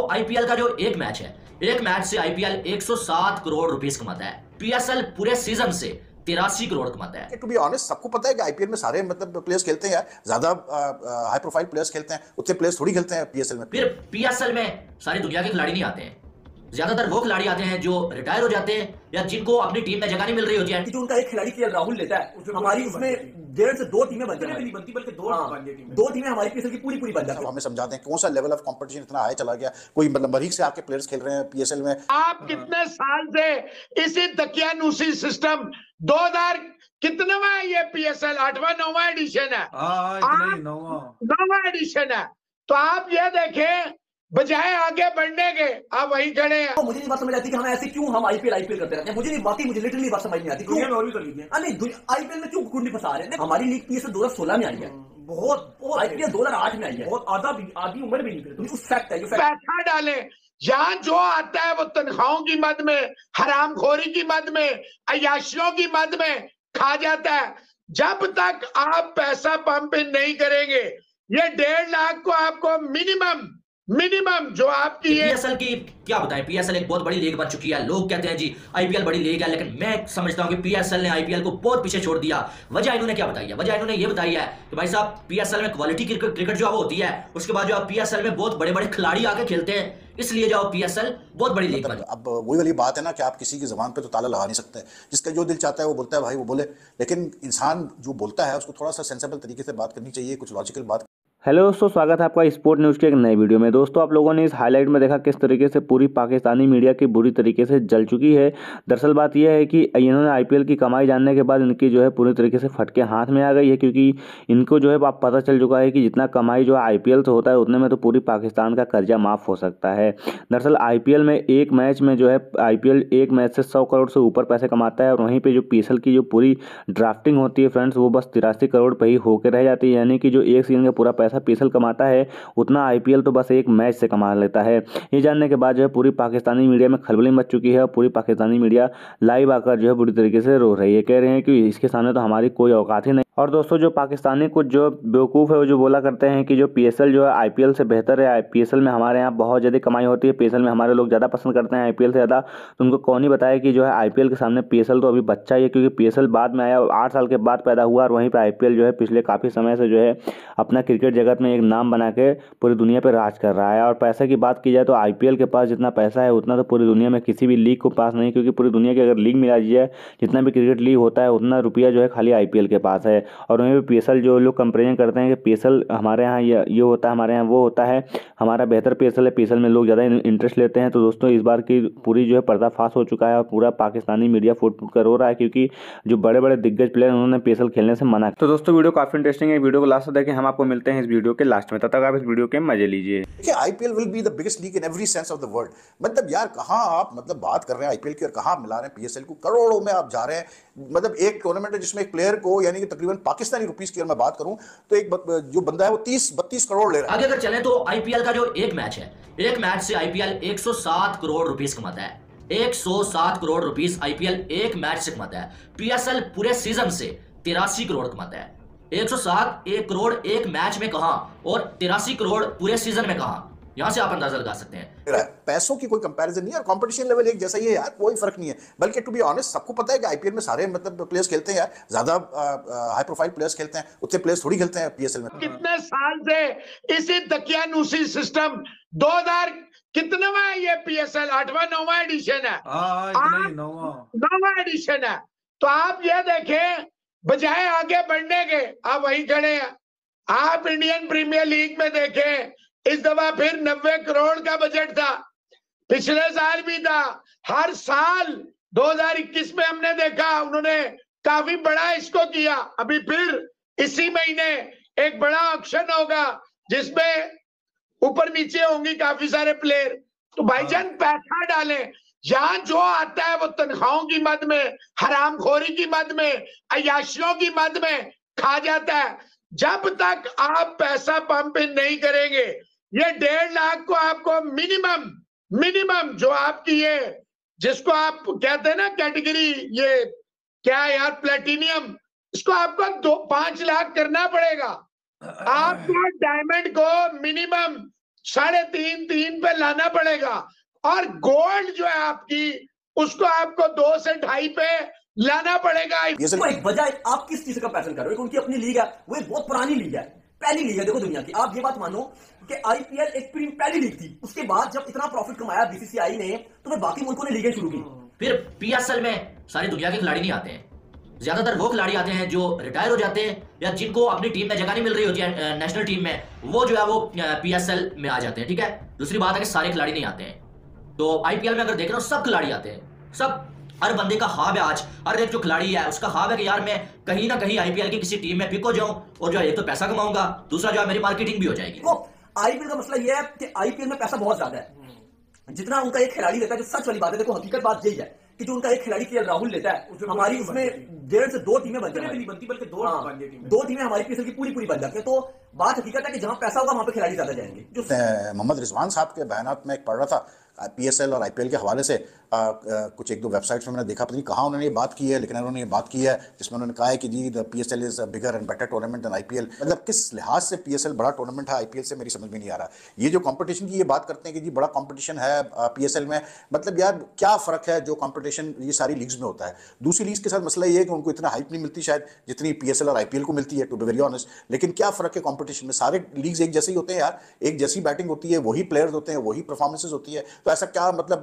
IPL का जो एक मैच है, एक मैच से आईपीएल 107 करोड़ रुपीस कमाता है। पीएसएल पूरे सीजन से 83 करोड़ कमाता है। टू बी ऑनेस्ट, सबको पता है कि आईपीएल में सारे मतलब प्लेयर्स खेलते हैं यार, ज्यादा हाई प्रोफाइल प्लेयर्स खेलते हैं, उतने प्लेयर्स थोड़ी खेलते हैं पीएसएल में। फिर पीएसएल में सारी दुनिया के खिलाड़ी नहीं आते हैं, ज्यादातर वो खिलाड़ी आते हैं जो रिटायर हो जाते हैं या जिनको अपनी टीम में जगह नहीं मिल रही होती है। जो उनका एक खिलाड़ी केएल राहुल लेता है, हमारी उसमें 1.5 से 2 टीमें बनती बल्कि 2 टीमें हमारी पीएसएल की पूरी बन जाती है। हमें समझाते हैं कौन सा लेवल ऑफ कंपटीशन इतना हाई चला गया, कोई मतलब मरीज से आके प्लेयर्स खेल रहे हैं पीएसएल में। आप कितने साल से इसी दकियानूसी सिस्टम 2000 कितनवा है ये पीएसएल? 8वां 9वां एडिशन है। नौवां एडिशन है। तो आप ये देखें, बजाय आगे बढ़ने के आप वहीं खड़े हैं। तो मुझे नहीं बात समझ आती कि हम ऐसे क्यों हम आईपीएल करते रहते हैं। मुझे नहीं बात, मुझे लिटरली बात समझ नहीं आती। दुनिया में और भी तो लीग है। नहीं, आईपीएल में क्यों कुंडली फंसा रहे हैं? हमारी लीग पीएसएल 2016 में आई है, बहुत आईपीएल 2008 में आई है, बहुत आधी उम्र भी नहीं। उस फैक्ट है, पैसा डाले जहां जो आता है वो तनख्वाहों की मद में, हरामखोरी की मद में, अय्याशियों की मद में खा जाता है। जब तक आप पैसा पंप इन नहीं करेंगे, ये 1.5 लाख को आपको मिनिमम जो आपकी पीएसएल की क्या बताएं। पीएसएल एक बहुत बड़ी लीग बन चुकी है। लोग कहते हैं जी आईपीएल बड़ी लीग है, लेकिन मैं समझता हूं कि पीएसएल ने आईपीएल को बहुत पीछे छोड़ दिया। वजह इन्होंने क्या बताई है? वजह इन्होंने ये बताई है कि भाई साहब, पीएसएल में क्वालिटी क्रिकेट जो वो होती है, उसके बाद जो पीएसएल में बहुत बड़े बड़े खिलाड़ी आके खेलते हैं, इसलिए जो पीएसएल बहुत बड़ी लीग बनी। अब वही वाली बात है ना कि आप किसी की जबान पे तो ताला लगा नहीं सकते। जिसका जो दिल चाहता है वो बोलता है, भाई वो बोले। लेकिन इंसान जो बोलता है उसको थोड़ा सा सेंसेबल तरीके से बात करनी चाहिए, कुछ लॉजिकल बात। हेलो दोस्तों, स्वागत है आपका स्पोर्ट न्यूज़ के एक नए वीडियो में। दोस्तों, आप लोगों ने इस हाईलाइट में देखा किस तरीके से पूरी पाकिस्तानी मीडिया की बुरी तरीके से जल चुकी है। दरअसल बात यह है कि इन्होंने आईपीएल की कमाई जानने के बाद इनकी जो है पूरी तरीके से फटके हाथ में आ गई है, क्योंकि इनको जो है आप पता चल चुका है कि जितना कमाई जो आईपीएल से होता है उतने में तो पूरी पाकिस्तान का कर्जा माफ़ हो सकता है। दरअसल आईपीएल में एक मैच में जो है आईपीएल एक मैच से 100 करोड़ से ऊपर पैसे कमाता है, और वहीं पर जो पीएसएल की जो पूरी ड्राफ्टिंग होती है फ्रेंड्स, वो बस 83 करोड़ पर ही होकर रह जाती है। यानी कि जो एक सीजन का पूरा पैसा पीएसएल कमाता है उतना आईपीएल तो बस एक मैच से कमा लेता है। ये जानने के बाद जो है पूरी पाकिस्तानी मीडिया में खलबली मच चुकी है, और पूरी पाकिस्तानी मीडिया लाइव आकर जो है बुरी तरीके से रो रही है। कह रहे हैं कि इसके सामने तो हमारी कोई औकात ही नहीं। और दोस्तों, जो पाकिस्तानी कुछ जो बेवकूफ़ है वो जो बोला करते हैं कि जो पीएसएल जो है आईपीएल से बेहतर है, पीएसएल में हमारे यहाँ बहुत ज़्यादा कमाई होती है, पीएसएल में हमारे लोग ज़्यादा पसंद करते हैं आईपीएल से ज़्यादा। तो उनको कौन ही बताया कि जो है आईपीएल के सामने पीएसएल तो अभी बच्चा ही है, क्योंकि पीएसएल बाद में आया, 8 साल के बाद पैदा हुआ, और वहीं पर आईपीएल जो है पिछले काफ़ी समय से जो है अपना क्रिकेट जगत में एक नाम बना के पूरी दुनिया पे राज कर रहा है। और पैसे की बात की जाए तो आईपीएल के पास जितना पैसा है उतना तो पूरी दुनिया में किसी भी लीग को पास नहीं, क्योंकि पूरी दुनिया की अगर लीग मिला दी जाए, जितना भी क्रिकेट लीग होता है उतना रुपया जो है खाली आईपीएल के पास है। और वहीं पर पीएसएल जो लोग कंपेरिजन करते हैं कि पीएसएल हमारे यहाँ ये होता है, हमारे यहाँ वो होता है, हमारा बेहतर पीएसएल है, पीएसएल में लोग ज़्यादा इंटरेस्ट लेते हैं। तो दोस्तों, इस बार की पूरी जो है पर्दाफाश हो चुका है, और पूरा पाकिस्तानी मीडिया फुट फुट कर रो रहा है, क्योंकि जो बड़े बड़े दिग्गज प्लेयर उन्होंने पीएसएल खेलने से मना। तो दोस्तों, वीडियो काफ़ी इंटरेस्टिंग है, वीडियो को लास्ट तक देखें। हम आपको मिलते हैं इस वीडियो के लास्ट में, तब तक आप इस वीडियो के मजे लीजिए। IPL will be the biggest league in every sense of the world. मतलब यार, कहाँ आप मतलब बात कर रहे हैं आईपीएल की और कहाँ मिला रहे हैं पीएसएल को? करोड़ों में आप जा रहे हैं। मतलब एक टूर्नामेंट है जिसमें एक प्लेयर को, यानी कि तकरीबन पाकिस्तानी रुपीस की अगर मैं बात करूं तो एक जो बंदा है वो 30-32 करोड़ ले रहा है। आगे अगर चले तो आईपीएल का जो एक मैच है, एक मैच से आईपीएल 107 करोड़ रुपीस कमाता है। 107 करोड़ रुपीस आईपीएल एक मैच से कमाता है। पीएसएल पूरे सीजन से 83 करोड़ कमाता है। 107 1 करोड़ एक मैच में कहां, और 83 करोड़ पूरे सीजन में कहां? यहां से आप अंदाजा लगा सकते हैं। पैसों की कोई कंपैरिजन नहीं है, और कंपटीशन लेवल एक जैसा ही है यार, कोई फर्क नहीं है। बल्कि टू बी ऑनेस्ट, सबको पता है कि आईपीएल में सारे मतलब प्लेयर्स खेलते हैं यार, ज्यादा हाई प्रोफाइल प्लेयर्स खेलते हैं, उतने प्लेयर्स थोड़ी खेलते हैं पीएसएल में। कितने साल से इसी दकियानूसी सिस्टम 2000 कितनवा है ये पीएसएल? 8वां 9वां एडिशन है। नौवां एडिशन है। तो आप ये देखें, बजाय आगे बढ़ने के आप वहीं खड़े हैं। आप इंडियन प्रीमियर लीग में देखें, इस दफा फिर 90 करोड़ का बजट था, पिछले साल भी था। हर साल 2021 में हमने देखा उन्होंने काफी बड़ा इसको किया। अभी फिर इसी महीने एक बड़ा ऑक्शन होगा जिसमें ऊपर नीचे होंगी काफी सारे प्लेयर। तो भाईजान, पैसा डालें, जहां जो आता है वो तनख्वाहों की मद में, हरामखोरी की मद में, अय्याशियों की मद में खा जाता है। जब तक आप पैसा पंप इन नहीं करेंगे, ये 1.5 लाख को आपको मिनिमम जो आपकी ये जिसको आप कहते हैं ना कैटेगरी, ये क्या है यार, प्लेटिनियम, इसको आपको 5 लाख करना पड़ेगा। आपको डायमंड को मिनिमम 3.5 पे लाना पड़ेगा। और गोल्ड जो है आपकी, उसको आपको 2 से 2.5 पे लाना पड़ेगा। तो एक वजह, आप किस चीज का पैशन कर रहे हो? उनकी अपनी लीग है, वो एक बहुत पुरानी लीग है, पहली लीग है देखो दुनिया की। आप ये बात मानो कि आईपीएल एक पहली लीग थी, उसके बाद जब इतना प्रॉफिट कमाया बीसीसीआई ने, तो फिर बाकी मुल्कों ने लीगें शुरू की। फिर पीएसएल में सारी दुनिया के खिलाड़ी नहीं आते हैं, ज्यादातर वो खिलाड़ी आते हैं जो रिटायर हो जाते हैं या जिनको अपनी टीम में जगह नहीं मिल रही होती है नेशनल टीम में, वो जो है वो पीएसएल में आ जाते हैं। ठीक है, दूसरी बात है कि सारे खिलाड़ी नहीं आते हैं। तो आईपीएल में अगर देख रहे हो सब खिलाड़ी आते हैं, सब, हर बंदे का ख्वाब है, आज हर एक जो खिलाड़ी है उसका ख्वाब है कि यार मैं कहीं ना कहीं आईपीएल की किसी टीम में पिक हो जाऊं और जो है एक तो पैसा कमाऊंगा, दूसरा जो है मेरी मार्केटिंग भी हो जाएगी। तो आईपीएल का मसला यह है कि आईपीएल में पैसा बहुत ज्यादा है, जितना उनका एक खिलाड़ी लेता है, जो सच वाली बात है, देखो हकीकत बात यही है कि जो उनका एक खिलाड़ी केएल राहुल लेता है, हमारी उसमें 1.5 से 2 टीमें बनती है, बल्कि 2 टीमें हमारी पीएसएल की पूरी बन जाती है। तो बात हकीकत है कि जहां पैसा होगा वहां पे खिलाड़ी ज्यादा जाएंगे। जो मोहम्मद रिजवान साहब के बयानात में एक पढ़ रहा था पीएसएल और आईपीएल के हवाले से, कुछ 1-2 वेबसाइट्स में मैंने देखा, पता नहीं कहाँ उन्होंने ये बात की है, लेकिन उन्होंने ये बात की है जिसमें उन्होंने कहा है कि जी the PSL is a bigger and better tournament than IPL. मतलब किस लिहाज से पीएसएल बड़ा टूर्नामेंट है आईपीएल से, मेरी समझ में नहीं आ रहा। ये जो कंपटीशन की ये बात करते हैं कि जी बड़ा कंपटीशन है पीएसएल में, मतलब यार क्या फ़र्क है जो कंपटीशन ये सारी लीग्स में होता है। दूसरी लीग्स के साथ मसला ये है कि उनको इतना हाइप नहीं मिलती शायद जितनी पीएसएल और आईपीएल को मिलती है, टू बी वेरी ऑनेस्ट। लेकिन क्या फ़र्क है कंपटीशन में? सारे लीग्स एक जैसे ही होते हैं यार, एक जैसी बैटिंग होती है, वही प्लेयर्स होते हैं, वही परफॉर्मेंसेज होती है। तो ऐसा क्या मतलब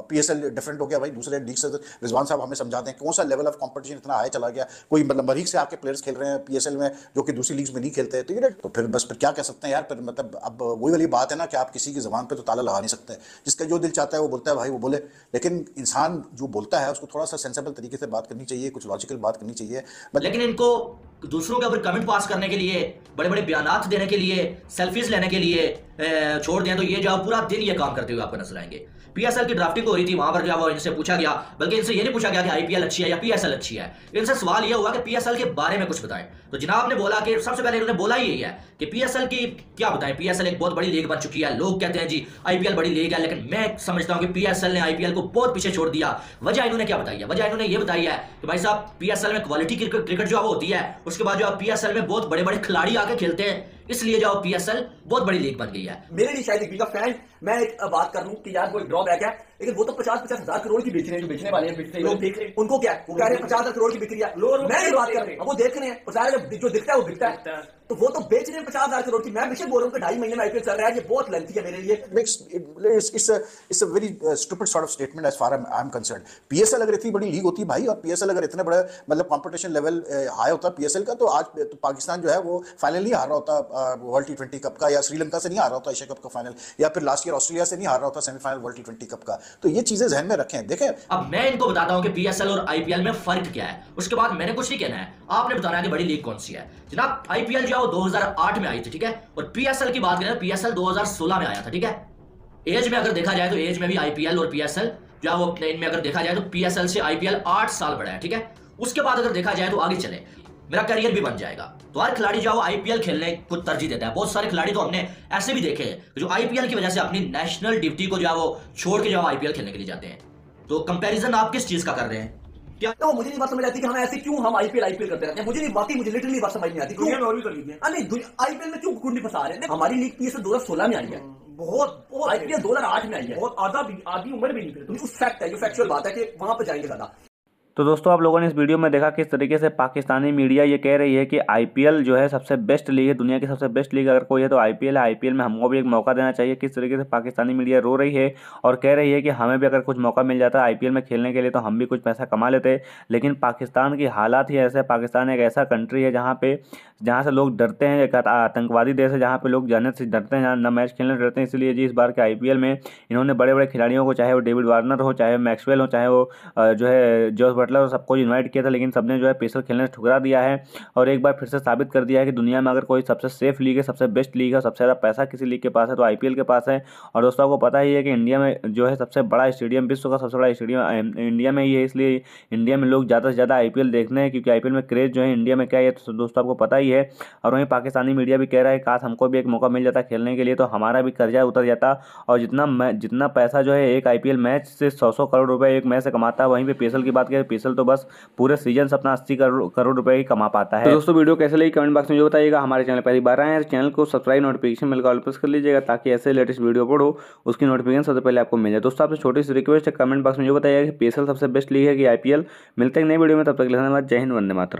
पीएसएल डिफरेंट हो गया भाई दूसरे लीग से? रिजवान साहब हमें समझाते हैं कौन सा लेवल ऑफ कंपटीशन इतना हाई चला गया? कोई मतलब मरीज से आके प्लेयर्स खेल रहे हैं पीएसएल में जो कि दूसरी लीग्स में नहीं खेलते हैं। तो ये तो फिर बस फिर क्या कह सकते हैं यार? फिर मतलब अब वही वाली बात है ना कि आप किसी की ज़बान पे तो ताला लगा नहीं सकते। जिसका जो दिल चाहता है वो बोलता है भाई, वो बोले। लेकिन इंसान जो बोलता है उसको थोड़ा सा सेंसेबल तरीके से बात करनी चाहिए, कुछ लॉजिकल बात करनी चाहिए। लेकिन इनको दूसरों के ऊपर कमेंट पास करने के लिए, बड़े बड़े बयानात देने के लिए, सेल्फीज लेने के लिए छोड़ दें तो ये जो पूरा दिन ये काम करते हुए आपको नजर आएंगे। पीएसएल की ड्राफ्टिंग हो रही थी, वहां पर जो वो इनसे पूछा गया, बल्कि इनसे ये नहीं पूछा गया कि आईपीएल अच्छी है या पीएसएल अच्छी है, इनसे सवाल ये हुआ कि पीएसएल के बारे में कुछ बताएं। तो जनाब ने बोला कि सबसे पहले इन्होंने बोला ही यही है कि पीएसएल की क्या बताएं, पीएसएल एक बहुत बड़ी लीग बन चुकी है। लोग कहते हैं जी आईपीएल बड़ी लीग है, लेकिन मैं समझता हूं कि पीएसएल ने आईपीएल को बहुत पीछे छोड़ दिया। वजह इन्होंने क्या बताई है? वजह इन्होंने ये बताई है कि भाई साहब पीएसएल में क्वालिटी क्रिकेट जो वो होती है, उसके बाद जो पीएसएल में बहुत बड़े बड़े खिलाड़ी आके खेलते हैं, इसलिए जो पीएसएल बहुत बड़ी लीग बन गई है। मेरे लिए शायद एक फैन, मैं एक बात कर लूं कि यार वो एक ड्रॉबैक है, लेकिन वो तो 50-50 हजार करोड़ की बेच रहे हैं, जो बेचने वाले हैं लोग देख रहे हैं, उनको क्या वो कह रहे हैं 50 करोड़ की बिक्री है, मैं ये बात कर रहे हैं, वो देख रहे हैं, और सारे जो दिखता है वो बिकता है, तो वो तो बेच रहे हैं 50,000 करोड़ की। मैं बेशक बोल रहा हूँ कि 2.5 महीने में आईपीएल चल रहा है, ये बहुत लेंथी है मेरे लिए। It's a very stupid sort of statement as far as I'm concerned. PSL अगर इतनी बड़ी लीग होती भाई, और पीएसएल अगर इतने बड़े मतलब कंपटीशन लेवल हाई होता पीएसएल का, तो आज तो पाकिस्तान जो है वो फाइनल नहीं हार रहा होता वर्ल्ड T20 कप का, या श्रीलंका से नहीं हार रहा होता एशिया कप का फाइनल, या फिर लास्ट ईयर ऑस्ट्रेलिया से नहीं हार रहा होता सेमीफाइनल वर्ल्ड T20 कप का। तो ये चीजें ध्यान में रखें। देखें, अब मैं इनको बताता हूं कि पीएसएल और आईपीएल में फर्क क्या है, उसके बाद मैंने कुछ नहीं कहना है, आपने बताना है कि बड़ी लीग कौन सी है। जनाब आईपीएल जो है वो 2008 में आई थी, ठीक है, और पीएसएल की बात करें, पीएसएल 2016 में आया था, ठीक है। एज में अगर देखा जाए तो एज में भी आईपीएल और पीएसएल जो है वो इनमें अगर देखा जाए तो पीएसएल से आईपीएल 8 साल बड़ा है, ठीक है। उसके बाद अगर देखा जाए तो आगे चले, मेरा करियर भी बन जाएगा। तो हर खिलाड़ी जो आईपीएल खेलने को तरजीह देता है। बहुत सारे खिलाड़ी तो हमने ऐसे भी देखे हैं जो आईपीएल की वजह से अपनी नेशनल ड्यूटी को जो है वो छोड़ के जो आईपीएल खेलने के लिए जाते हैं। तो कंपैरिजन आप किस चीज का कर रहे हैं? क्या तो मुझे नहीं बात समझ आती कि हम ऐसे क्यों हम आईपीएल करते रहते हैं। मुझे नहीं बात, मुझे लिटरली बात समझ नहीं आती। दुनिया में और भी तो लीग है, नहीं आईपीएल में क्यों कुंडी फंसा रहे हैं? हमारी लीग पीएसएल 2016 में आई है, बहुत आईपीएल 2008 में आई है, बहुत आधी उम्र भी नहीं। तो फैक्ट है, जो फैक्चुअल बात है कि वहां पर जाएंगे ज्यादा। तो दोस्तों आप लोगों ने इस वीडियो में देखा किस तरीके से पाकिस्तानी मीडिया ये कह रही है कि आईपीएल जो है सबसे बेस्ट लीग है, दुनिया की सबसे बेस्ट लीग अगर कोई है तो आईपीएल है, आईपीएल में हमको भी एक मौका देना चाहिए। किस तरीके से पाकिस्तानी मीडिया रो रही है और कह रही है कि हमें भी अगर कुछ मौका मिल जाता है आईपीएल में खेलने के लिए तो हम भी कुछ पैसा कमा लेते। लेकिन पाकिस्तान की हालात ही ऐसे, पाकिस्तान एक ऐसा कंट्री है जहाँ से लोग डरते हैं, एक आतंकवादी देश है जहाँ पे लोग जाने से डरते हैं, जहाँ मैच खेलने डरते हैं। इसलिए जी इस बार के आईपीएल में इन्होंने बड़े बड़े खिलाड़ियों को, चाहे वो डेविड वार्नर हो, चाहे मैक्सवेल हो, चाहे वो जो है जॉस बटलर हो, सबको इन्वाइट किया था, लेकिन सबने जो है पीएसएल खेलने से ठुकरा दिया है। और एक बार फिर से साबित कर दिया है कि दुनिया में अगर कोई सबसे सेफ लीग है, सबसे बेस्ट लीग है, सबसे ज़्यादा पैसा किसी लीग के पास है तो आईपीएल के पास है। और दोस्तों आपको पता ही है कि इंडिया में जो है सबसे बड़ा स्टेडियम, विश्व का सबसे बड़ा स्टेडियम इंडिया में ही है। इसलिए इंडिया में लोग ज़्यादा से ज़्यादा आईपीएल देखने हैं, क्योंकि आईपीएल में क्रेज जो है इंडिया में क्या है तो दोस्तों आपको पता ही है। और वहीं पाकिस्तानी मीडिया भी कह रहा है काश हमको भी एक मौका मिल जाता खेलने के लिए तो हमारा भी कर्जा उतर जाता। और जितना पैसा जो है एक आईपीएल मैच से 100 करोड़ रुपए एक मैच से कमाता है, वहीं पे पीएसएल की बात करें, पीएसएल तो बस पूरे सीजन से अपना 80 करोड़ रुपए ही कमा पाता है। तो दोस्तों वीडियो कैसे लगी कमेंट बॉक्स में जो बताइएगा। हमारे चैनल पहली बार आए हैं चैनल को सब्सक्राइब नोटिफिकेशन बेल का ऑल प्रेस कर लीजिएगा ताकि ऐसे लेटेस्ट वीडियो पढ़ो उसकी नोटिफिकेशन सबसे पहले आपको मिल जाए। दोस्तों आपसे छोटी सी रिक्वेस्ट है, कमेंट बॉक्स में जो बताइएगा कि पीएसएल सबसे बेस्ट लीग है कि आईपीएल। मिलते हैं नई वीडियो में, तब तक धन्यवाद। जय हिंद, वंदे मातरम।